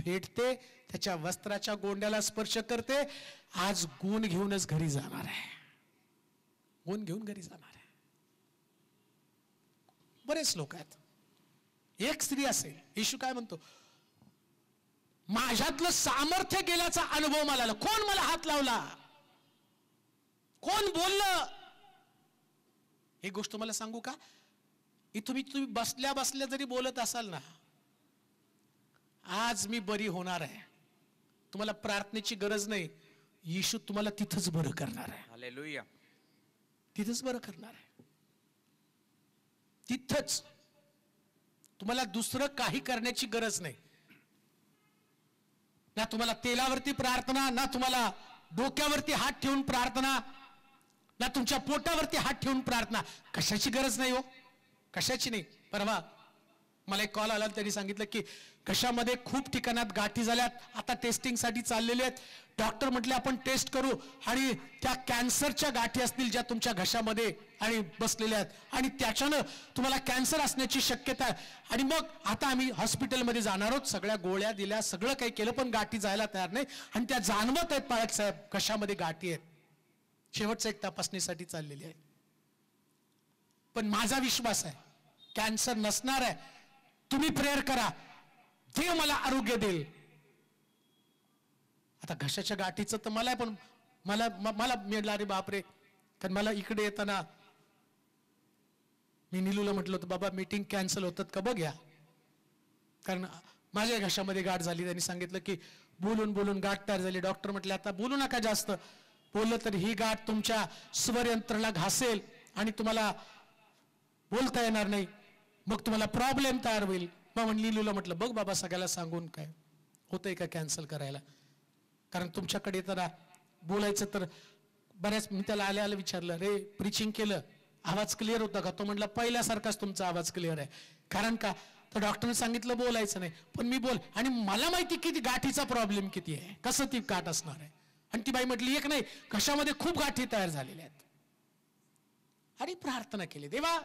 भेटते, त्याच्या वस्त्राच्या गोंड्याला स्पर्श करते, आज गुण घेऊनच घरी जाणार आहे, गुण घेऊन घरी जाणार आहे. बरेच लोक आहेत. एक स्त्री असेल, येशू काय म्हणतो, माझ्यातलं सामर्थ्य गेल्याचा अनुभव मला आला. कोण मला हात लावला, कोण बोललं? एक गोष्ट मला सांगू का, तुम्ही बसल्या बसल्या जरी बोलत असाल ना, आज मी बरी होणार आहे, तुम्हाला प्रार्थनेची गरज नाही, येशू तुम्हाला तिथंच बरं करणार आहे. हालेलुया. तिथंच बरं करणार आहे, तिथंच. तुम्हाला दुसरं काही करण्याची गरज नाही. ना तुम्हाला तेलावरती प्रार्थना, ना तुम्हाला डोक्यावरती हात ठेवून प्रार्थना, ना तुमच्या पोटावरती हात ठेवून प्रार्थना. कशाची गरज नाही हो, कशाची नाही. परवा मला एक कॉल आला, त्यांनी सांगितलं की घशामध्ये खूप ठिकाणात गाठी झाल्यात, आता टेस्टिंगसाठी चाललेले आहेत. डॉक्टर म्हटले आपण टेस्ट करू, आणि त्या कॅन्सरच्या गाठी असतील ज्या तुमच्या घशामध्ये आणि बसलेल्या आहेत, आणि त्याच्यानं तुम्हाला कॅन्सर असण्याची शक्यता आहे. आणि मग आता आम्ही हॉस्पिटलमध्ये जाणार आहोत, सगळ्या गोळ्या दिल्या, सगळं काही केलं, पण गाठी जायला तयार नाही, आणि त्या जाणवत आहेत पाळक साहेब, घशामध्ये गाठी आहेत. शेवटचं एक तपासणीसाठी चाललेली आहे. पण माझा विश्वास आहे कॅन्सर नसणार आहे. तुम्ही प्रेयर करा, देव मला आरोग्य देईल. आता घशाच्या गाठीचं तर मला पण मला मिळालं, अरे बापरे. कारण मला इकडे येताना मी नीलूला म्हटलं होतं, बाबा मीटिंग कॅन्सल होतात का बघ या, कारण माझ्या घशामध्ये गाठ झाली. त्यांनी सांगितलं की बोलून बोलून गाठ तयार झाली. डॉक्टर म्हटले आता बोलू नका, जास्त बोललं तर ही गाठ तुमच्या स्वर यंत्रणेला घासेल आणि तुम्हाला बोलता येणार नाही, मग तुम्हाला प्रॉब्लेम तयार होईल. मग नीलूला म्हटलं बघ बाबा, सगळ्याला सांगून काय होतंय का कॅन्सल करायला, कारण तुमच्याकडे येताना बोलायचं तर बऱ्याच. मी त्याला आल्या विचारलं, रे प्रीचिंग केलं, आवाज क्लिअर होता का? तो म्हटला पहिल्यासारखाच तुमचा आवाज क्लिअर आहे. कारण का, तर डॉक्टरने सांगितलं बोलायचं नाही, पण मी बोल. आणि मला माहिती किती गाठीचा प्रॉब्लेम किती आहे, कसं ती गाठ असणार आहे. आणि ती बाई म्हटली एक नाही, घशामध्ये खूप गाठी तयार झालेल्या आहेत. आणि प्रार्थना केली, देवा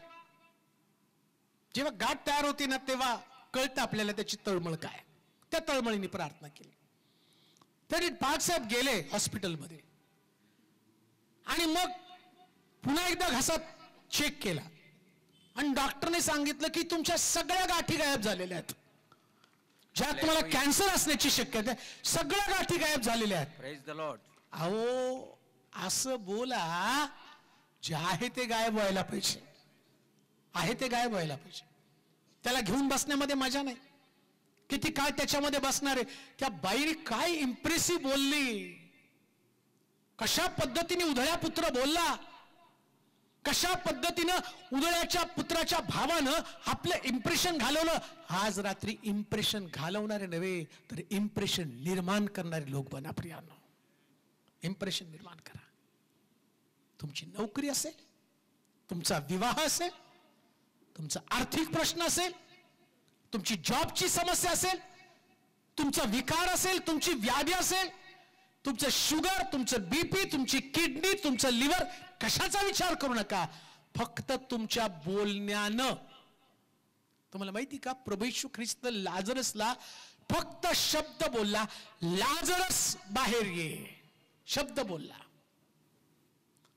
जेव्हा गाठ तयार होती ना, तेव्हा कळतं आपल्याला त्याची तळमळ काय. त्या तळमळीने प्रार्थना केली. तरी बागसाहेब गेले हॉस्पिटलमध्ये, आणि मग पुन्हा एकदा घसा चेक केला, आणि डॉक्टरने सांगितलं की तुमच्या सगळ्या गाठी गायब झालेल्या आहेत, ज्या तुम्हाला कॅन्सर असण्याची शक्यता आहे, सगळ्या गाठी गायब झालेल्या आहेत. Praise the Lord. अहो असं बोला, जे आहे ते गायब व्हायला पाहिजे, आहे ते गायब व्हायला पाहिजे. त्याला घेऊन बसण्यामध्ये मजा नाही. किती काळ त्याच्यामध्ये बसणार आहे. त्या बाईने काय इम्प्रेसिव्ह बोलली, कशा पद्धतीने उधळ्या पुत्र बोलला, कशा पद्धतीनं उधळ्याच्या पुत्राच्या भावानं आपलं इम्प्रेशन घालवलं. आज रात्री इम्प्रेशन घालवणारे नव्हे, तर इम्प्रेशन निर्माण करणारे लोक बना प्रियांनो. इम्प्रेशन निर्माण करा. तुमची नोकरी असेल, तुमचा विवाह असेल, तुमचा आर्थिक प्रश्न असेल, तुमची जॉबची समस्या असेल, तुमचा विकार असेल, तुमची व्याधी असेल, तुमचं शुगर, तुमचं बीपी, तुमची किडनी, तुमचं लिव्हर, कशाचा विचार करू नका. फक्त तुमच्या बोलण्यानं. तुम्हाला माहिती का, प्रभू येशू ख्रिस्त लाजरसला फक्त शब्द बोलला, लाजरस बाहेर ये, शब्द बोलला.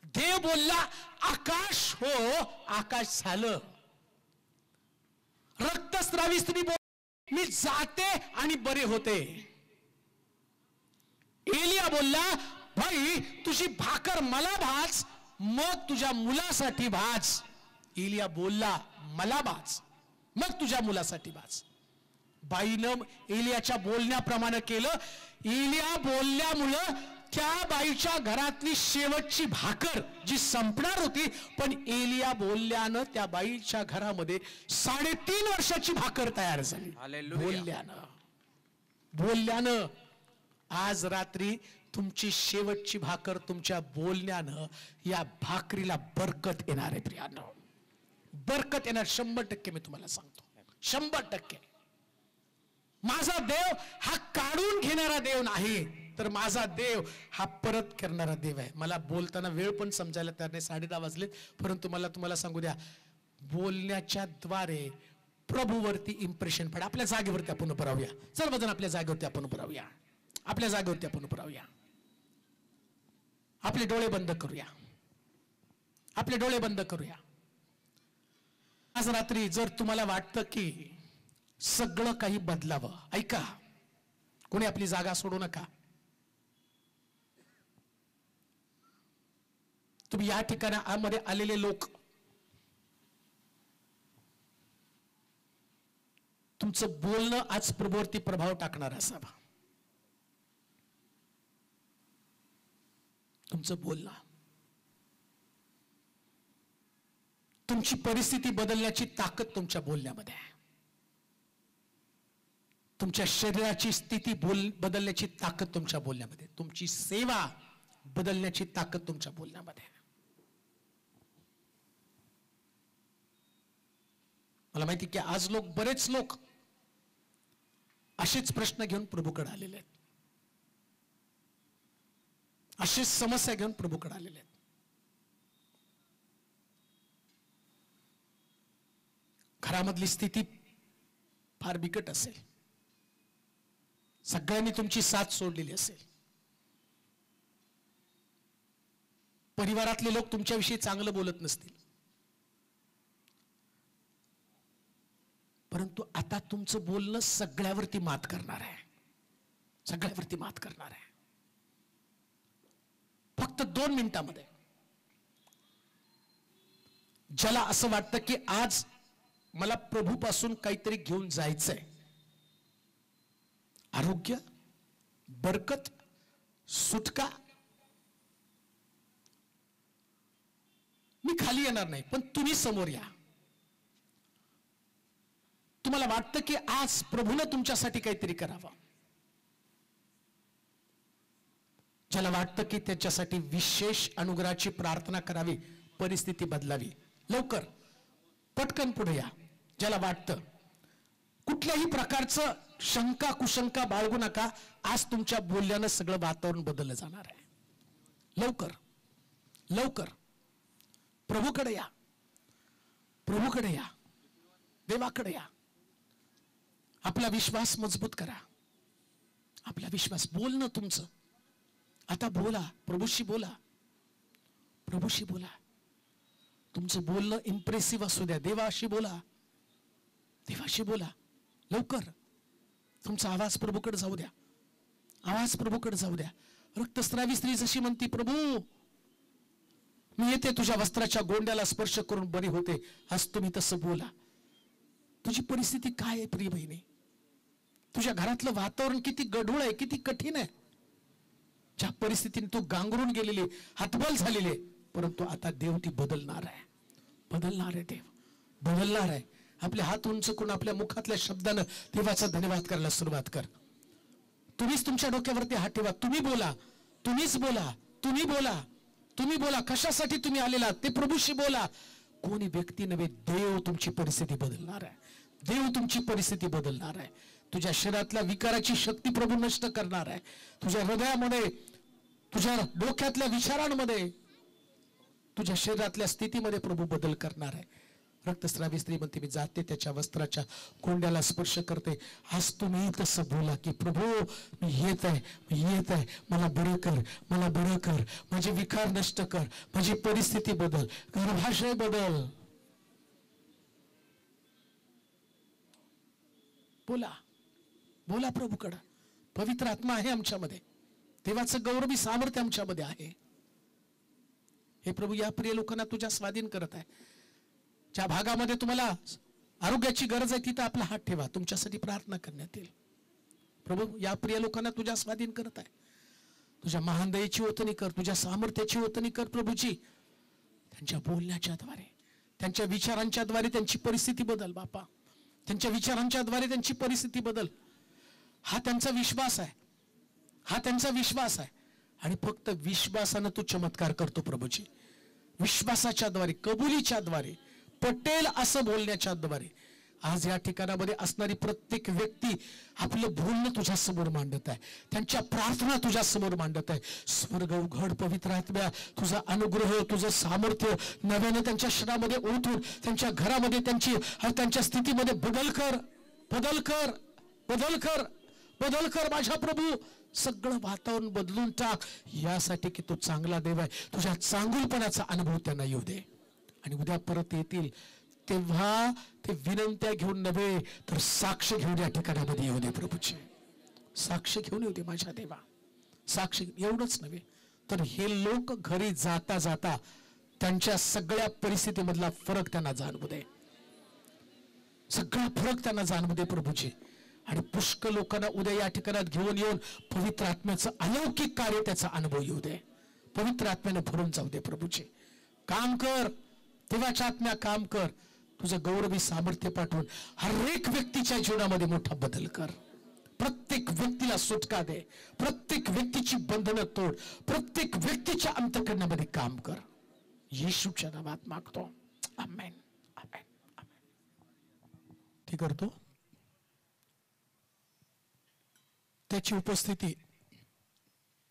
देव बोलला आकाश हो, आकाश झालं. रक्तस्रावी स्त्री बोल, मी जाते आणि बरे होते. एलिया बोलला, भाई तुझी भाकर मला भाज, मग तुझ्या मुलासाठी भाज. एलिया बोलला मला भाज, मग तुझ्या मुलासाठी भाज. बाईनं एलियाच्या बोलण्याप्रमाणे केलं. एलिया बोलल्यामुळं त्या बाईच्या घरातली शेवटची भाकर जी संपणार होती, पण एलिया बोलल्यानं त्या बाईच्या घरामध्ये 3.5 वर्षाची भाकर तयार झाली. बोलल्यानं. आज रात्री तुमची शेवटची भाकर तुमच्या बोलण्यानं, या भाकरीला बरकत येणार आहे प्रियांनो, बरकत येणार 100% मी तुम्हाला सांगतो, 100%. माझा देव हा काढून घेणारा देव नाही, तर माझा देव हा परत करणारा देव आहे. मला बोलताना वेळ पण समजायला तयार नाही, 10:30 वाजलेत, परंतु मला तुम्हाला सांगू द्या, बोलण्याच्या द्वारे प्रभूवरती इम्प्रेशन पडा. आपल्या जागेवरती आपण उभं राहूया. सर्वजण आपल्या जागेवरती आपण उभं राहूया. आपल्या जागेवरती आपण उभं राहूया. आपले डोळे बंद करूया. आपले डोळे बंद करूया. आज रात्री जर तुम्हाला वाटतं की सगळं काही बदलावं, ऐका, कोणी आपली जागा सोडू नका. तुम्ही या ठिकाणामध्ये आलेले लोक, तुमचं बोलणं आज प्रभूवरती प्रभाव टाकणार असावं. तुमचं बोलणं, तुमची परिस्थिती बदलण्याची ताकद तुमच्या बोलण्यामध्ये आहे. तुमच्या शरीराची स्थिती बदलण्याची ताकद तुमच्या बोलण्यामध्ये, तुमची सेवा बदलण्याची ताकद तुमच्या बोलण्यामध्ये. मला माहिती की आज बरेच लोक असेच प्रश्न घेऊन प्रभूकडे आलेले आहेत. अशीच समस्या घेऊन प्रभूकडे आलेले आहेत. घरामधली स्थिती फार बिकट असेल. सगळ्यांनी तुमची साथ सोडलेली असेल. परिवारातले लोक तुमच्याविषयी चांगलं बोलत नसतील. परंतु आता तुमचं बोलणं सगळ्यावरती मात करणार आहे. सगळ्यावरती मात करणार आहे. फक्त 2 मिनिटांमध्ये ज्याला असं वाटतं की आज मला प्रभूपासून काहीतरी घेऊन जायचंय, आरोग्य, बरकत, सुटका, मी खाली येणार नाही, पण तुम्ही समोर या. तुम्हाला वाटतं की आज प्रभूनं तुमच्यासाठी काहीतरी करावं. ज्याला वाटतं की त्याच्यासाठी विशेष अनुग्रहाची प्रार्थना करावी, परिस्थिती बदलावी, लवकर पटकन पुढे या. ज्याला वाटतं, कुठल्याही प्रकारचं शंका कुशंका बाळगू नका. आज तुमच्या बोलण्यानं सगळं वातावरण बदललं जाणार आहे. लवकर लवकर प्रभूकडे या. प्रभूकडे या. देवाकडे या. आपला विश्वास मजबूत करा. आपला विश्वास, बोलणं तुमचं आता बोला. प्रभूशी बोला. प्रभूशी बोला. तुमचं बोलणं इम्प्रेसिव्ह असू द्या. देवाशी बोला. देवाशी बोला. लवकर तुमचा आवाज प्रभूकडे जाऊ द्या. आवाज प्रभूकडे जाऊ द्या. रक्तस्रावी स्त्री जशी म्हणती, प्रभू मी येते, तुझ्या वस्त्राच्या गोंड्याला स्पर्श करून बरी होते, आज तुम्ही तसं बोला. तुझी परिस्थिती काय आहे प्रिय बहिणी? तुझ्या घरातलं वातावरण किती गढूळ आहे, किती कठीण आहे. ज्या परिस्थितीने तू गांगरून गेलेली, हतबल झालेली, परंतु आता देव ती बदलणार आहे. बदलणार आहे. देव बदलणार आहे. आपले हात उंच करून आपल्या मुखातल्या शब्दानं देवाचा धन्यवाद करायला सुरुवात कर. तुम्हीच तुमच्या डोक्यावरती हात ठेवा. तुम्ही बोला. तुम्हीच बोला. तुम्ही बोला. तुम्ही बोला. कशासाठी तुम्ही आलेला ते प्रभूशी बोला. कोणी व्यक्ती नव्हे, देव तुमची परिस्थिती बदलणार आहे. देव तुमची परिस्थिती बदलणार आहे. तुझ्या शरीरातल्या विकाराची शक्ती प्रभू नष्ट करणार आहे. तुझ्या हृदयामध्ये, तुझ्या डोक्यातल्या विचारांमध्ये, तुझ्या शरीरातल्या स्थितीमध्ये प्रभू बदल करणार आहे. रक्तस्रावी स्त्री म्हणते, मी जाते त्याच्या वस्त्राच्या कोंड्याला स्पर्श करते. आज तुम्ही तसं बोला की प्रभू मी येत आहे, मी येत आहे, मला बरं कर, मला बरं कर, माझे विकार नष्ट कर, माझी परिस्थिती बदल, गर्भाशय बदल. बोला. बोला प्रभूकडं. पवित्र आत्मा आहे आमच्यामध्ये. देवाचं गौरवी सामर्थ्य आमच्यामध्ये आहे. हे प्रभू, या प्रिय लोकांना तुझ्या स्वाधीन करत आहे. ज्या भागामध्ये तुम्हाला आरोग्याची गरज आहे तिथं आपला हात ठेवा. तुमच्यासाठी प्रार्थना करण्यात येईल. प्रभू, या प्रिय लोकांना तुझ्या स्वाधीन करत आहे. तुझ्या महान दयेची ओतणी कर, तुझ्या सामर्थ्याची ओतणी कर प्रभूची. त्यांच्या बोलण्याच्या द्वारे, त्यांच्या विचारांच्या द्वारे त्यांची परिस्थिती बदल बापा. त्यांच्या विचारांच्या द्वारे त्यांची परिस्थिती बदल. हा त्यांचा विश्वास आहे. हा त्यांचा विश्वास आहे. आणि फक्त विश्वासानं तू चमत्कार करतो प्रभूची. विश्वासाच्या द्वारे, कबुलीच्या द्वारे, पटेल असं बोलण्याच्या द्वारे, आज या ठिकाणामध्ये असणारी प्रत्येक व्यक्ती आपलं बोलणं तुझ्या समोर मांडत आहे, त्यांच्या प्रार्थना तुझ्या समोर मांडत आहे. स्वर्ग उघड पवित्र आत्म्या, तुझा अनुग्रह, तुझं सामर्थ्य नव्याने त्यांच्या शरीरामध्ये ओतून त्यांच्या घरामध्ये त्यांच्या स्थितीमध्ये बदल कर, बदल कर, बदल कर, बदल कर माझ्या प्रभू. सगळं वातावरण बदलून टाक, यासाठी की तू चांगला देव आहे. तुझ्या चांगुलपणाचा अनुभव त्यांना येऊ दे. आणि उद्या परत येतील तेव्हा ते विनंत्या घेऊन नव्हे तर साक्ष घेऊन या ठिकाणामध्ये येऊ दे. प्रभूचे साक्ष घेऊन येऊ दे माझ्या देवा. साक्ष एवढंच नव्हे तर हे लोक घरी जाता जाता त्यांच्या सगळ्या परिस्थितीमधला फरक त्यांना जाणवू दे, सगळा फरक त्यांना जाणवू दे प्रभूचे. आणि पुष्कळ लोकांना उद्या या ठिकाणात घेऊन येऊन पवित्र आत्म्याचं अलौकिक कार्य त्याचा अनुभव येऊ दे. पवित्र आत्म्याने भरून जाऊ दे प्रभूचे. काम कर देवाच्या आत्म्या, काम कर. तुझं गौरवी सामर्थ्य पाठवून हर एक व्यक्तीच्या जीवनामध्ये मोठा बदल कर. प्रत्येक व्यक्तीला सुटका दे, प्रत्येक व्यक्तीची बंधनं तोड, प्रत्येक व्यक्तीच्या अंतःकरणामध्ये काम कर. येशूच्या नावात मागतो. आमेन, आमेन, आमेन. ती करतो त्याची उपस्थिती,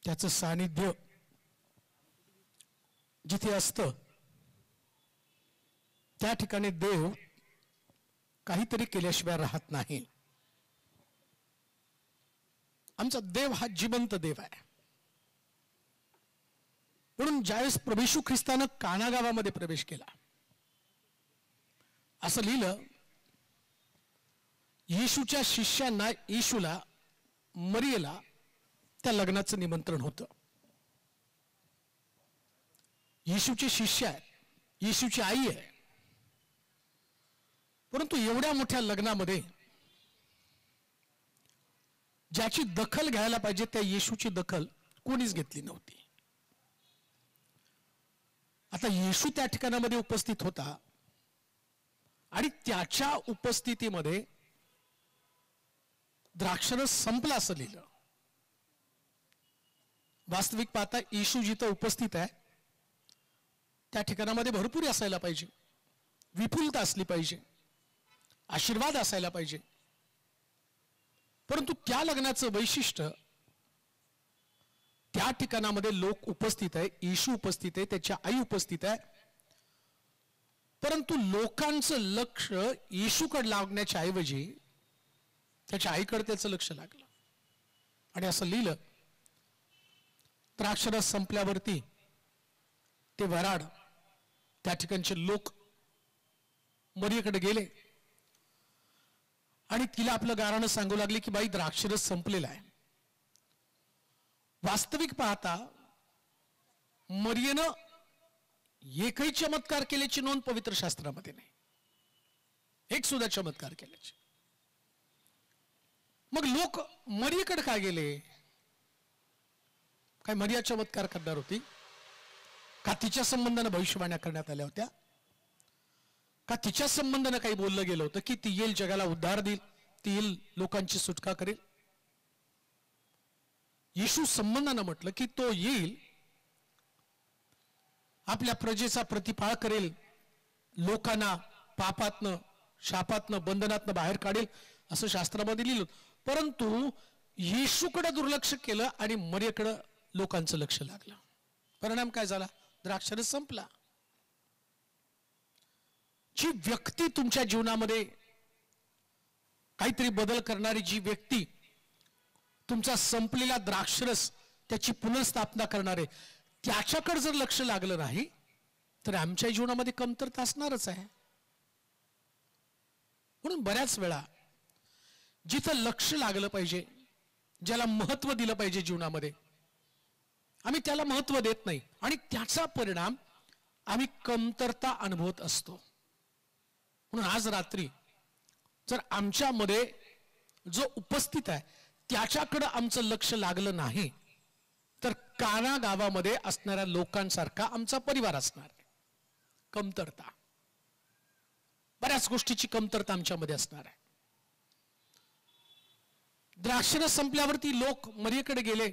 त्याचं सानिध्य जिथे असतं त्या ठिकाणी देव काहीतरी केल्याशिवाय राहत नाही. आमचा देव हा जिवंत देव आहे. म्हणून ज्यावेळेस प्रभू येशू ख्रिस्तानं काना गावामध्ये प्रवेश केला, असं लिहिलं, येशूच्या शिष्यांना, येशूला, मरियेला त्या लग्नाचं निमंत्रण होतं. येशूचे शिष्य आहेत, येशूची आई आहे. परंतु एवढ्या मोठ्या लग्नामध्ये ज्याची दखल घ्यायला पाहिजे त्या येशूची दखल कोणीच घेतली नव्हती. आता येशू त्या ठिकाणामध्ये उपस्थित होता आणि त्याच्या उपस्थितीमध्ये द्राक्षरस संपला असं लिहिलं. वास्तविक पाहता येशू जिथं उपस्थित आहे त्या ठिकाणामध्ये भरपूर असायला पाहिजे, विपुलता असली पाहिजे, आशीर्वाद असायला पाहिजे. परंतु त्या लग्नाचं वैशिष्ट्य, त्या ठिकाणामध्ये लोक उपस्थित आहे, येशू उपस्थित आहे, त्याच्या आई उपस्थित आहे, परंतु लोकांचं लक्ष येशूकडे लागण्याच्या ऐवजी त्याच्या आईकडे त्याचं लक्ष लागलं. आणि असं लिहिलं, द्राक्षरस संपल्यावरती ते वराड, त्या ठिकाणचे लोक मरियेकडे गेले आणि तिला आपलं गाराणं सांगू लागले की बाई द्राक्षरस संपलेला आहे. वास्तविक पाहता मरियेनं एकही चमत्कार केल्याची नोंद पवित्र शास्त्रामध्ये नाही, एक सुद्धा चमत्कार केल्याची. मग लोक मरियेकडे काय गेले? काय मरिया चमत्कार करणार होती का? तिच्या संबंधाने भविष्यवाण्या करण्यात आल्या होत्या का? तिच्या संबंधाने काही बोललं गेलं होतं की ती येईल, जगाला उद्धार देईल, ती येईल, लोकांची सुटका करेल? येशू संबंधानं म्हटलं की तो येईल, आपल्या प्रजेचा प्रतिपाळ करेल, लोकांना पापातनं, शापातनं, बंधनातनं बाहेर काढेल असं शास्त्रामध्ये लिहिलं. परंतु येशूकडे दुर्लक्ष केलं आणि मरियेकडे लोकांचं लक्ष लागलं. परिणाम काय झाला? द्राक्षरस संपला. जी व्यक्ती तुमच्या जीवनामध्ये काहीतरी बदल करणारी, जी व्यक्ती तुमचा संपलेला द्राक्षरस त्याची पुनर्स्थापना करणारे, त्याच्याकडे जर लक्ष लागलं नाही तर आमच्या जीवनामध्ये कमतरता असणारच आहे. म्हणून बऱ्याच वेळा जिथं लक्ष लागलं पाहिजे, ज्याला महत्व दिलं पाहिजे जीवनामध्ये, आम्ही त्याला महत्व देत नाही आणि त्याचा परिणाम आम्ही कमतरता अनुभवत असतो. म्हणून आज रात्री जर आमच्यामध्ये जो उपस्थित आहे त्याच्याकडे आमचं लक्ष लागलं नाही तर काना गावामध्ये असणाऱ्या लोकांसारखा आमचा परिवार असणार आहे. कमतरता, बऱ्याच गोष्टीची कमतरता आमच्यामध्ये असणार आहे. द्राक्षरस संपल्यावरती लोक मरियेकडे गेले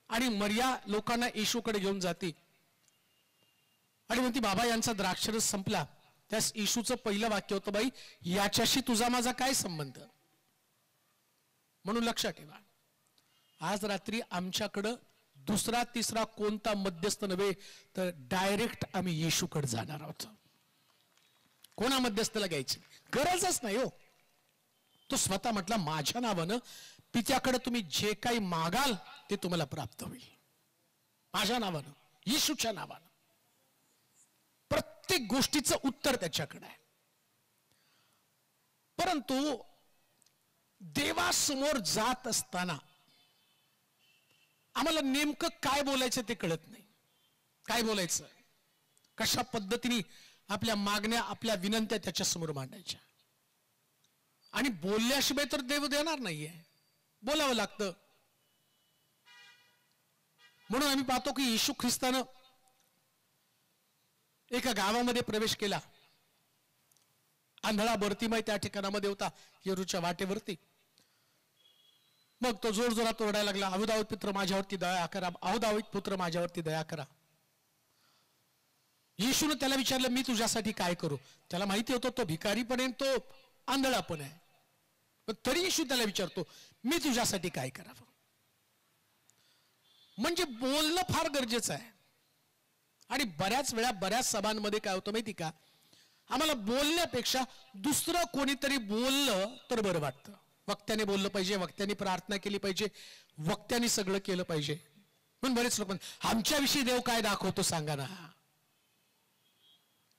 आणि मरिया लोकांना येशूकडे घेऊन जाते आणि म्हणती, बाबा यांचा द्राक्षरस संपला, त्या येशूचं पहिलं वाक्य होतं, बाई याच्याशी तुझा माझा काय संबंध. म्हणून लक्षात ठेवा, आज रात्री आमच्याकडं दुसरा तिसरा कोणता मध्यस्थ नव्हे, तर डायरेक्ट आम्ही येशूकडे जाणार आहोत. कोणा मध्यस्थला घ्यायची गरजच नाही हो. तो स्वतः म्हटला, माझ्या नावानं पित्याकडे तुम्ही जे काही मागाल ते तुम्हाला प्राप्त होईल. माझ्या नावानं, येशूच्या नावानं प्रत्येक गोष्टीचं उत्तर त्याच्याकडे आहे. परंतु देवासमोर जात असताना आम्हाला नेमकं काय बोलायचं ते कळत नाही. काय बोलायचं, कशा पद्धतीने आपल्या मागण्या, आपल्या विनंत्या त्याच्या समोर मांडायच्या. आणि बोलल्याशिवाय तर देव देणार नाहीये, बोलावं लागतं. म्हणून आम्ही पाहतो की येशू ख्रिस्तानं एका गावामध्ये प्रवेश केला. आंधळा बर्तिमाई त्या ठिकाणामध्ये होता, येरूच्या वाटेवरती. मग तो जोर जोरात ओरडायला लागला, अहो दाऊद पुत्र माझ्यावरती दया करा, अहो दाऊद पुत्र माझ्यावरती दया करा. येशूने त्याला विचारलं, मी तुझ्यासाठी काय करू. त्याला माहिती होतं तो भिकारी पण आहे, तो आंधळा पण आहे, पण तरी येशू त्याला विचारतो, मी तुझ्यासाठी काय करावं. म्हणजे बोलणं फार गरजेचं आहे. आणि बऱ्याच वेळा बऱ्याच सभांमध्ये काय होतं माहिती का, आम्हाला बोलण्यापेक्षा दुसरं कोणीतरी बोललं तर बरं वाटतं. वक्त्याने बोललं पाहिजे, वक्त्याने प्रार्थना केली पाहिजे, वक्त्याने सगळं केलं पाहिजे. म्हणून बरेच लोक आमच्याविषयी देव काय दाखवतो सांगा ना.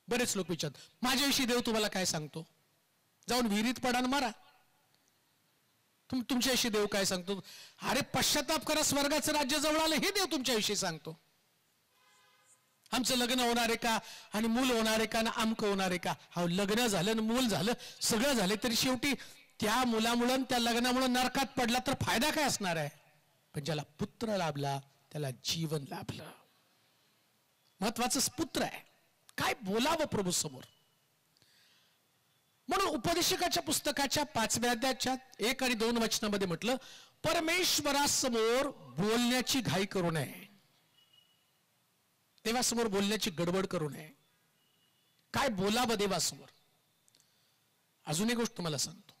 बरेच लोक विचारतात, माझ्याविषयी देव तुम्हाला काय सांगतो. जाऊन विहिरीत पडा आणि मारा. तुमच्याविषयी देव काय सांगतो. अरे पश्चाताप करा, स्वर्गाचं राज्य जवळ आलं, हे देव तुमच्याविषयी सांगतो. आमचं लग्न होणार आहे का, आणि मूल होणार आहे का, आणि आमकं होणार आहे का. हा, लग्न झालं आणि मूल झालं, सगळं झालं, तरी शेवटी त्या मुलामुळं त्या लग्नामुळं नरकात पडला तर फायदा काय असणार आहे. पण ज्याला पुत्र लाभला त्याला जीवन लाभलं. महत्वाचं पुत्र आहे. काय बोलावं प्रभू समोर. म्हणून उपदेशकाच्या पुस्तकाच्या 5व्या अध्यायाच्या 1 आणि 2 वचनामध्ये म्हटलं, परमेश्वरासमोर बोलण्याची घाई करू नये. देवासमोर बोलण्याची गडबड करू नये. काय बोलावं देवासमोर. अजून एक गोष्ट तुम्हाला सांगतो,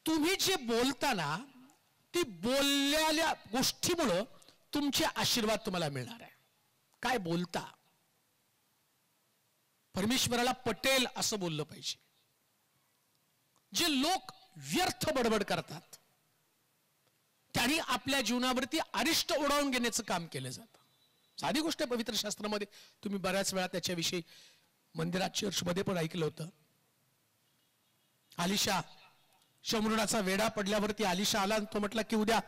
तुम्ही जे बोलताना ती बोललेल्या गोष्टीमुळं तुमचे आशीर्वाद तुम्हाला मिळणार आहे. काय बोलता, परमेश्वराला पटेल असं बोललं पाहिजे. जे लोक व्यर्थ बडबड करतात त्यांनी आपल्या जीवनावरती अरिष्ट ओढावून घेण्याचं काम केलं जातं. साधी गोष्ट आहे, पवित्र शास्त्रामध्ये तुम्ही बऱ्याच वेळा त्याच्याविषयी मंदिरात, चर्चमध्ये पण ऐकलं होतं. अलिशा शमरुणाचा वेढा पडल्यावरती अलिशा आला आणि तो म्हटला की उद्या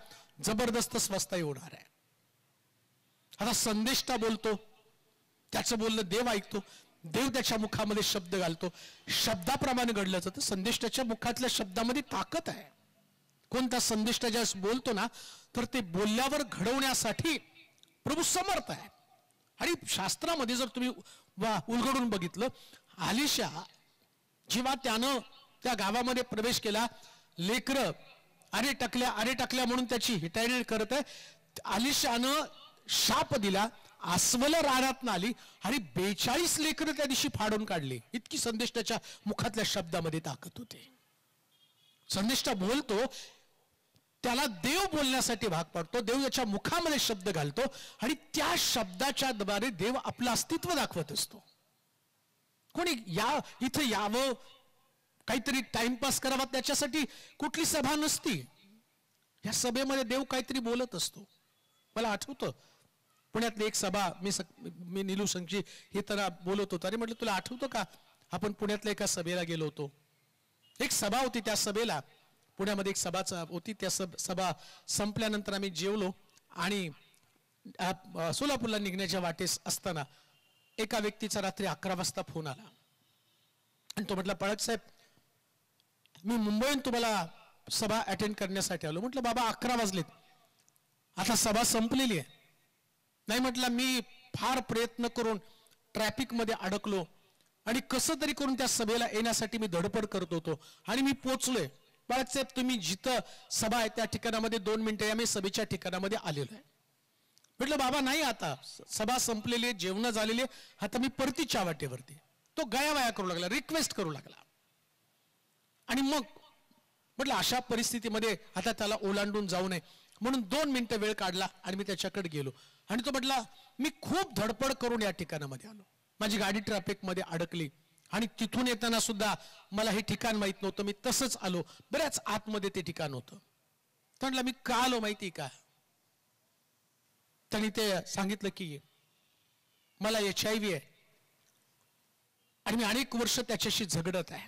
जबरदस्त स्वस्ताई होणार आहे. आता संदेष्टा बोलतो, त्याचं बोलणं देव ऐकतो, देव त्याच्या मुखामध्ये शब्द घालतो, शब्दाप्रमाणे घडलं जातं. संदेष्टाच्या मुखातल्या शब्दामध्ये ताकद आहे. कोणता संदेष्टा ज्यावेळेस बोलतो ना, तर ते बोलल्यावर घडवण्यासाठी प्रभू समर्थ आहे. आणि शास्त्रामध्ये जर तुम्ही उलगडून बघितलं, अलिशा जेव्हा त्यानं त्या गावामध्ये प्रवेश केला, लेकरं अरे टकल्या म्हणून त्याची हिटायणी करत आहे. अलिशानं शाप दिला, अस्वल रानात आली आणि 42 लेकरं त्या दिवशी फाडून काढली. इतकी संदेष्टाच्या मुखातल्या शब्दामध्ये ताकद होते. संदेष्टा बोलतो, त्याला देव बोलण्यासाठी भाग पाडतो, देव त्याच्या मुखामध्ये शब्द घालतो आणि त्या शब्दाच्या द्वारे देव आपलं अस्तित्व दाखवत असतो. कोणी इथं यावं, काहीतरी टाइमपास करावा, त्याच्यासाठी कुठली सभा नसती. या सभेमध्ये देव काहीतरी बोलत असतो. मला आठवतं पुण्यातली एक सभा, मी नीलू संघी हे तर बोलत होतो. अरे म्हटलं, तुला आठवतं का आपण पुण्यातल्या एका सभेला गेलो होतो. एक सभा होती, त्या सभेला पुण्यामध्ये एक सभा होती. त्या सभा संपल्यानंतर आम्ही जेवलो आणि सोलापूरला निघण्याच्या वाटेस असताना एका व्यक्तीचा रात्री 11 वाजता फोन आला आणि तो म्हटला, पळक साहेब, मी मुंबईहून तुम्हाला सभा अटेंड करण्यासाठी आलो. म्हटलं, बाबा 11 वाजलेत, आता सभा संपलेली आहे. नाही म्हटलं, मी फार प्रयत्न करून ट्रॅफिक मध्ये अडकलो आणि कसं तरी करून त्या सभेला येण्यासाठी मी धडपड करत होतो आणि मी पोचलोय. बाळासाहेब, तुम्ही जिथं सभा आहे त्या ठिकाणामध्ये 2 मिनिटं आम्ही सभेच्या ठिकाणामध्ये आलेलो आहे. म्हटलं, बाबा नाही, आता सभा संपलेली आहे, जेवण झालेली आहे, आता मी परतीच्या वाटेवरती. तो गयावया करू लागला, रिक्वेस्ट करू लागला. आणि मग म्हटलं अशा परिस्थितीमध्ये आता त्याला ओलांडून जाऊ नये म्हणून 2 मिनिटं वेळ काढला आणि मी त्याच्याकडे गेलो. आणि तो म्हटला मी खूप धडपड करून या ठिकाणामध्ये आलो, माझी गाडी ट्रॅफिकमध्ये अडकली आणि तिथून येताना सुद्धा मला हे ठिकाण माहित नव्हतं, मी तसंच आलो, बऱ्याच आतमध्ये ते ठिकाण होतं. तर म्हटलं मी का आलो माहिती का? त्यांनी ते सांगितलं की मला HIV आहे आणि मी अनेक वर्ष त्याच्याशी झगडत आहे,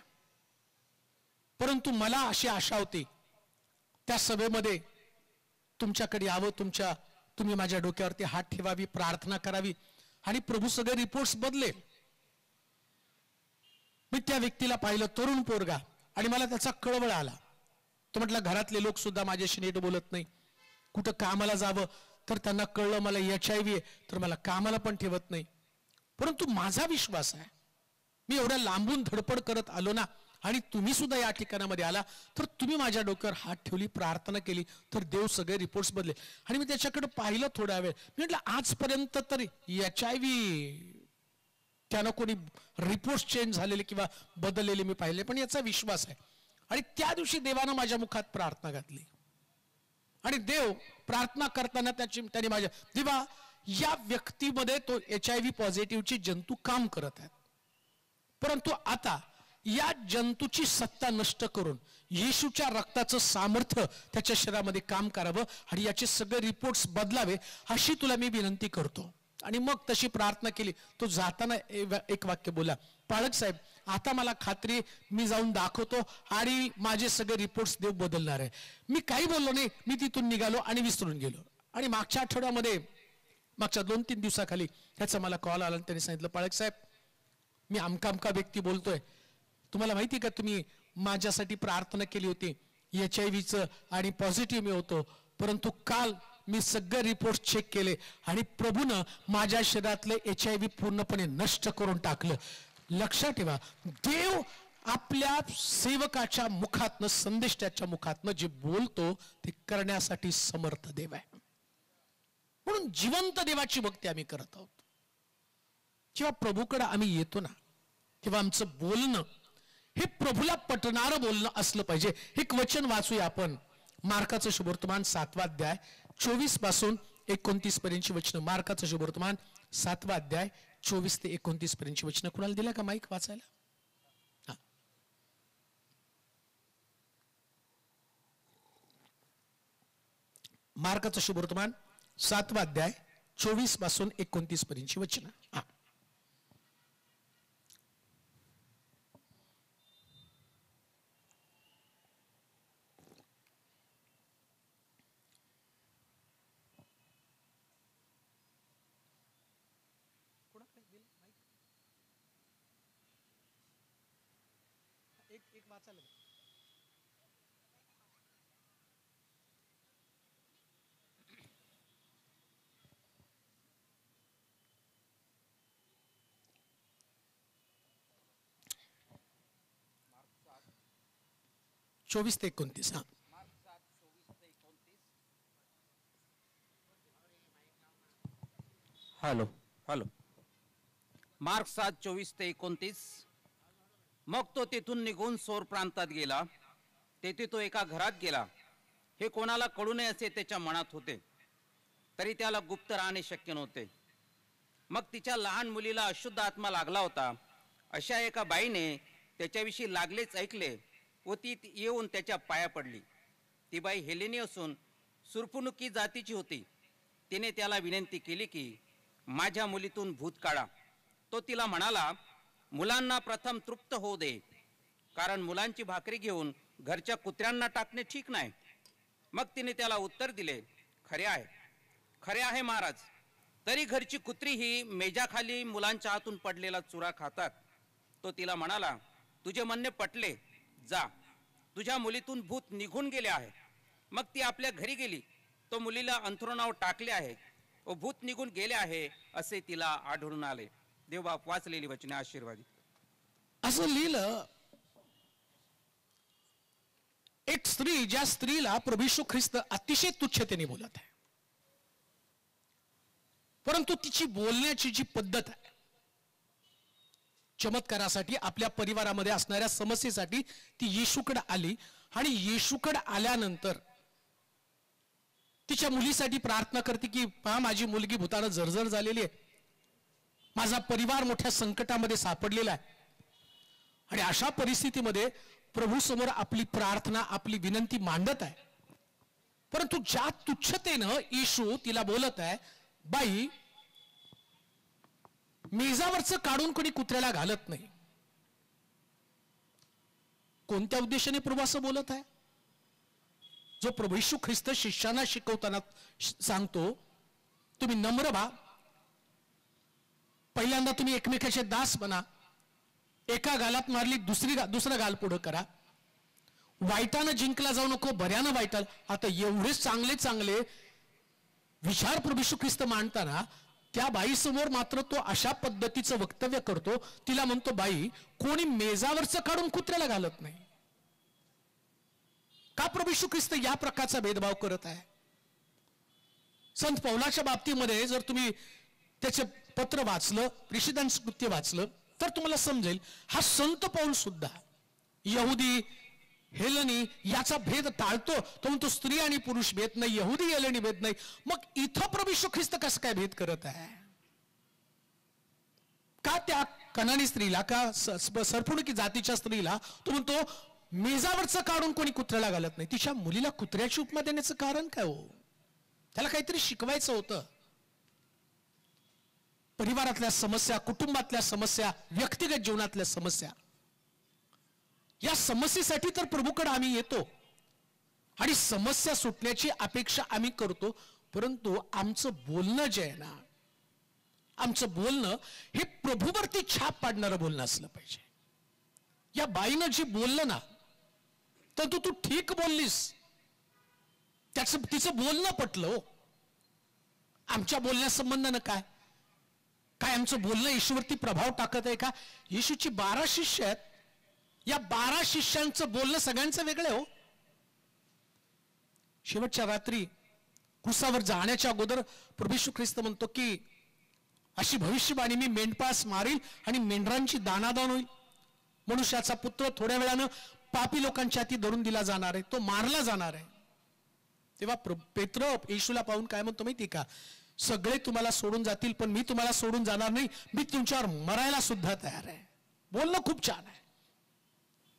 परंतु मला अशी आशा होती त्या सभेमध्ये तुमच्याकडे यावं, तुम्ही माझ्या डोक्यावरती हात ठेवावी, प्रार्थना करावी आणि प्रभू सगळे रिपोर्ट्स बदलेल. मी त्या व्यक्तीला पाहिलं, तरुण पोरगा, आणि मला त्याचा कळवळ आला. तो म्हटला घरातले लोक सुद्धा माझ्याशी नीट बोलत नाही, कुठं कामाला जावं तर त्यांना कळलं मला HIV आहे तर मला कामाला पण ठेवत नाही. परंतु माझा विश्वास आहे, मी एवढ्या लांबून धडपड करत आलो ना, आणि तुम्ही सुद्धा या ठिकाणामध्ये आला तर तुम्ही माझ्या डोक्यावर हात ठेवली, प्रार्थना केली तर देव सगळे रिपोर्ट्स बदले. आणि मी त्याच्याकडे पाहिलं थोडा वेळ, मी म्हटलं आजपर्यंत तरी HIV त्यानं कोणी रिपोर्ट्स चेंज झालेले किंवा बदललेले मी पाहिले, पण याचा विश्वास आहे. आणि त्या दिवशी देवानं माझ्या मुखात प्रार्थना घातली आणि देव प्रार्थना करताना त्याने माझ्या देवा या व्यक्तीमध्ये तो HIV पॉझिटिव्हची जंतू काम करत आहेत, परंतु आता या जंतूची सत्ता नष्ट करून येशूच्या रक्ताचं सामर्थ्य त्याच्या शरीरामध्ये काम करावं आणि याचे सगळे रिपोर्ट्स बदलावे अशी तुला मी विनंती करतो. आणि मग तशी प्रार्थना केली. तो जाताना एक वाक्य बोला, पाळक साहेब आता मला खात्री, मी जाऊन दाखवतो आणि माझे सगळे रिपोर्ट्स देव बदलणार आहे. मी काही बोललो नाही, मी तिथून निघालो आणि विसरून गेलो. आणि मागच्या आठवड्यामध्ये, मागच्या 2-3 दिवसाखाली त्याचा मला कॉल आला आणि त्याने सांगितलं, पाळक साहेब मी अमका व्यक्ती बोलतोय, तुम्हाला माहिती का तुम्ही माझ्यासाठी प्रार्थना केली होती, HIVचं आणि पॉझिटिव्ह मी होतो, परंतु काल मी सगळे रिपोर्ट चेक केले आणि प्रभूनं माझ्या शरीरातले HIV पूर्णपणे नष्ट करून टाकलं. लक्षात ठेवा, देव आपल्या सेवकाच्या मुखातनं, संदेशाच्या मुखातनं जे बोलतो ते करण्यासाठी समर्थ देव आहे. म्हणून जिवंत देवाची भक्ती आम्ही करत आहोत. जेव्हा प्रभूकडे आम्ही येतो ना, तेव्हा आमचं बोलणं हे प्रभूला पटणारं बोलणं असलं पाहिजे. एक वचन वाचूया आपण, मार्काचं शुभवर्तमान 7वा अध्याय 24 पासून 29 पर्यंतची वचनं. मार्काचं शुभवर्तमान 7वा अध्याय 24 ते 29 पर्यंतची वचनं. कुणाला दिला का माईक वाचायला? मार्काचं शुभवर्तमान 7वा अध्याय 24 पासून 29 पर्यंतची वचनं. एक वाचायला 24 ते 29. Hello hello. मार्क 7:24 ते 29. मग तो तेथून निघून सोर प्रांतात गेला. तेथे तो एका घरात गेला. हे कोणाला कळू नये असे त्याच्या मनात होते, तरी त्याला गुप्त राहणे शक्य नव्हते. मग तिच्या लहान मुलीला अशुद्ध आत्मा लागला होता. अशा एका बाईने त्याच्याविषयी लागलेच ऐकले व ती येऊन त्याच्या पाया पडली. ती बाई हेलेनी असून सुरफुनुकी जातीची होती. तिने त्याला विनंती केली की माझ्या मुलीतून भूत काढा. तो तिला म्हणाला, मुलांना प्रथम तृप्त होऊ दे, कारण मुलांची भाकरी घेऊन घरच्या कुत्र्यांना टाकणे ठीक नाही. मग तिने त्याला उत्तर दिले, खरे आहे महाराज, तरी घरची कुत्री ही मेजाखाली मुलांच्या हातून पडलेला चुरा खातात. तो तिला म्हणाला, तुझे म्हणणे पटले, जा, तुझ्या मुलीतून भूत निघून गेले आहे. मग ती आपल्या घरी गेली. तो मुलीला अंथरुणावर टाकले आहे व भूत निघून गेले आहे असे तिला आढळून आले. देवबाप वाचलेली वचने आशीर्वादी. असं लिहिलं, एक स्त्री, ज्या स्त्रीला प्रभू येशू ख्रिस्त अतिशय तुच्छतेने बोलत आहे, परंतु तिची बोलण्याची जी पद्धत आहे चमत्कारासाठी, आपल्या परिवारामध्ये असणाऱ्या समस्येसाठी ती येशूकडे आली आणि येशूकडे आल्यानंतर तिच्या मुलीसाठी प्रार्थना करते की पहा माझी मुलगी भूतानं जर्जर झालेली आहे, माझा परिवार मोठ्या संकटामध्ये सापडलेला आहे. आणि अशा परिस्थितीमध्ये प्रभू समोर आपली प्रार्थना, आपली विनंती मांडत आहे. परंतु ज्या तुच्छतेनं येशू तिला बोलत आहे, बाई मेजावरचं काढून कोणी कुत्र्याला घालत नाही. कोणत्या उद्देशाने प्रभू असं बोलत आहे? जो प्रभू येशू ख्रिस्त शिष्यांना शिकवताना सांगतो, तुम्ही नम्र व्हा, पहिल्यांदा तुम्ही एकमेकाचे दास बना, एका गालात मारली दुसरा गाल पुढं करा, वाईटानं जिंकला जाऊ नको, बऱ्यानं वाईटाल. आता एवढेच चांगले चांगले विचार प्रभू येशू ख्रिस्त मांडताना त्या बाईसमोर मात्र तो अशा पद्धतीचं वक्तव्य करतो. तिला म्हणतो, बाई कोणी मेजावरचं काढून कुत्र्याला घालत नाही. का प्रभू येशू ख्रिस्त या प्रकारचा भेदभाव करत आहे? संत पौलाच्या बाबतीमध्ये जर तुम्ही त्याचे पत्र वाचलं, प्रेषितांचं कृत्य वाचलं, तर तुम्हाला समजेल हा संत पौल सुद्धा यहुदी हेलनी याचा भेद टाळतो. तो म्हणतो स्त्री आणि पुरुष भेद नाही, यहुदी हेलनी भेद नाही. मग इथं प्रभू येशू ख्रिस्त कसं काय भेद करत आहे? का त्या कनानी स्त्रीला, का सरपुणकी जातीच्या स्त्रीला तो म्हणतो मेजावरचं काढून कोणी कुत्र्याला घालत नाही? तिच्या मुलीला कुत्र्याची उपमा देण्याचं कारण काय हो? त्याला काहीतरी शिकवायचं होतं. परिवारातल्या समस्या, कुटुंबातल्या समस्या, व्यक्तिगत जीवनातल्या समस्या, या समस्येसाठी तर प्रभूकडे आम्ही येतो आणि समस्या सुटण्याची अपेक्षा आम्ही करतो. परंतु आमचं बोलणं जे आहे ना, आमचं बोलणं हे प्रभूवरती छाप पाडणारं बोलणं असलं पाहिजे. या बाईनं जे बोललं ना, तर तू ठीक बोललीस, तिचं बोलणं पटलं हो. आमच्या बोलण्यासंबंधानं काय आमचं बोलणं येशूवरती प्रभाव टाकत आहे का? येशूची 12 शिष्य आहेत, या 12 शिष्यांचं बोलणं सगळ्यांचं वेगळं हो. शेवटच्या रात्री क्रुसावर जाण्याच्या अगोदर प्रभू येशू ख्रिस्त म्हणतो की अशी भविष्यवाणी मी मेंढपास मारील आणि मेंढरांची दानादान होईल. मनुष्याचा पुत्र थोड्या वेळानं पापी लोकांच्या हाती धरून दिला जाणार आहे, तो मारला जाणार आहे. तेव्हा पेत्र येशूला पाहून काय म्हणतो माहिती का? सगळे तुम्हाला सोडून जातील पण मी तुम्हाला सोडून जाणार नाही, मी तुमच्यावर मरायला सुद्धा तयार आहे. बोलणं खूप छान आहे.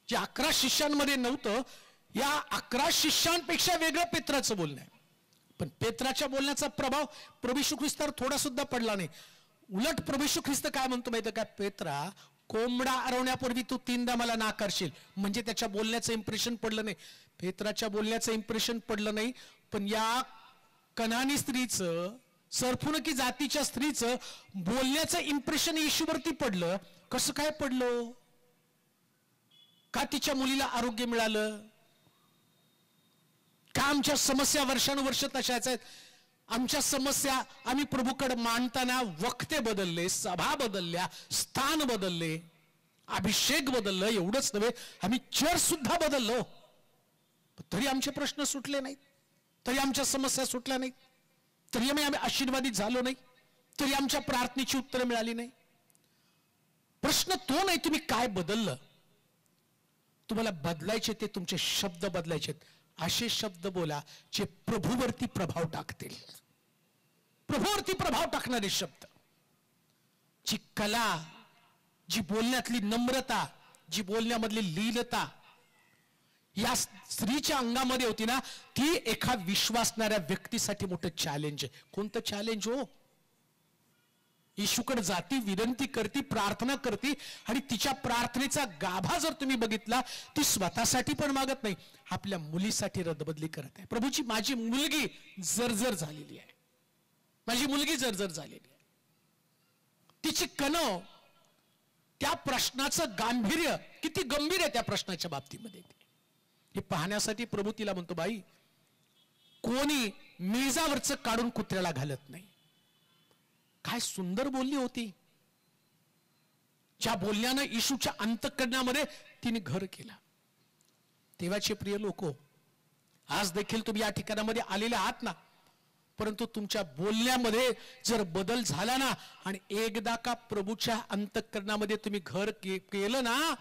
जे 11 शिष्यांमध्ये नव्हतं, या 11 शिष्यांपेक्षा वेगळं पेत्राचं बोलणं आहे. पण पेत्राच्या बोलण्याचा प्रभाव प्रभू येशू ख्रिस्तावर थोडा सुद्धा पडला नाही. उलट प्रभू येशू ख्रिस्त काय म्हणतो माहिती का? पेत्रा, कोंबडा अरवण्यापूर्वी तू 3दा मला नाकारशील. म्हणजे त्याच्या बोलण्याचं इम्प्रेशन पडलं नाही. पेत्राच्या बोलण्याचं इम्प्रेशन पडलं नाही, पण या कनानी स्त्रीचं, सरफुनकी जातीच्या स्त्रीचं बोलण्याचं इम्प्रेशन येशूवरती पडलं. कसं काय पडलं? का तिच्या मुलीला आरोग्य मिळालं? का आमच्या समस्या वर्षानुवर्ष तशाच आहेत? आमच्या समस्या आम्ही प्रभूकडे मांडताना वक्ते बदलले, सभा बदलल्या, स्थान बदलले, अभिषेक बदललं. एवढंच नव्हे, आम्ही चर्च सुद्धा बदललो, तरी आमचे प्रश्न सुटले नाहीत, तरी आमच्या समस्या सुटल्या नाहीत, तरी आम्ही आशीर्वादित झालो नाही, तरी आमच्या प्रार्थनेची उत्तरं मिळाली नाही. प्रश्न तो नाही तुम्ही काय बदललं. तुम्हाला बदलायचे ते तुमचे शब्द बदलायचे. असे शब्द बोला जे प्रभूवरती प्रभाव टाकतील, प्रभूवरती प्रभाव टाकणारे शब्द. जी कला, जी बोलण्यातली नम्रता, जी बोलण्यामधली लीनता या स्त्रीच्या अंगामध्ये होती ना, ती एका विश्वासणाऱ्या व्यक्तीसाठी मोठं चॅलेंज आहे. कोणतं चॅलेंज हो? येशूकडे जाती, विनंती करती, प्रार्थना करती आणि तिच्या प्रार्थनेचा गाभा जर तुम्ही बघितला, ती स्वतःसाठी पण मागत नाही, आपल्या मुलीसाठी रद्दबदली करत आहे. प्रभूची माझी मुलगी जर्जर झालेली आहे, माझी मुलगी जर्जर झालेली आहे. तिची कणव, त्या प्रश्नाचं गांभीर्य किती गंभीर आहे त्या प्रश्नाच्या बाबतीमध्ये, हे पाहण्यासाठी प्रभू तिला म्हणतो, बाई कोणी मेजावरचं काढून कुत्र्याला घालत नाही. काय सुंदर बोलली होती. ज्या बोलण्यानं येशूच्या अंतःकरणामध्ये तिने घर केला. तेव्हाचे प्रिय लोको, आज देखील तुम्ही या ठिकाणामध्ये आलेले आहात ना, परंतु तुमच्या बोलण्यामध्ये जर बदल झाला ना आणि एकदा का प्रभूच्या अंतःकरणामध्ये तुम्ही घर केलं ना,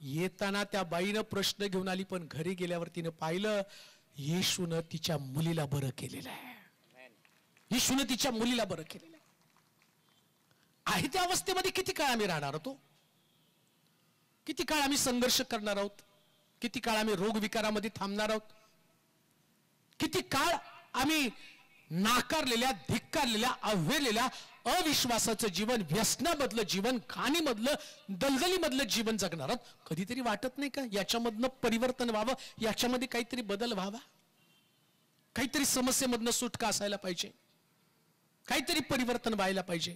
येताना त्या बाईनं प्रश्न घेऊन आली, पण घरी गेल्यावर तिनं पाहिलं येशूनं तिच्या मुलीला बरं केलेलं आहे. येशूनं तिच्या मुलीला बरं केलेलं आहे. त्या अवस्थेमध्ये किती काळ आम्ही राहणार होतो? किती काळ आम्ही संघर्ष करणार आहोत? किती काळ आम्ही रोग विकारामध्ये थांबणार आहोत? किती काळ आम्ही नाकारलेल्या, धिक्कारलेल्या, अव्हेरलेल्या, अविश्वासाचं जीवन, व्यसनामधलं जीवन, घाणीमधलं, दलदलीमधलं जीवन जगणार आहोत? कधीतरी वाटत नाही का याच्यामधनं परिवर्तन व्हावं, याच्यामध्ये काहीतरी बदल व्हावा, काहीतरी समस्येमधनं सुटका असायला पाहिजे, काहीतरी परिवर्तन व्हायला पाहिजे?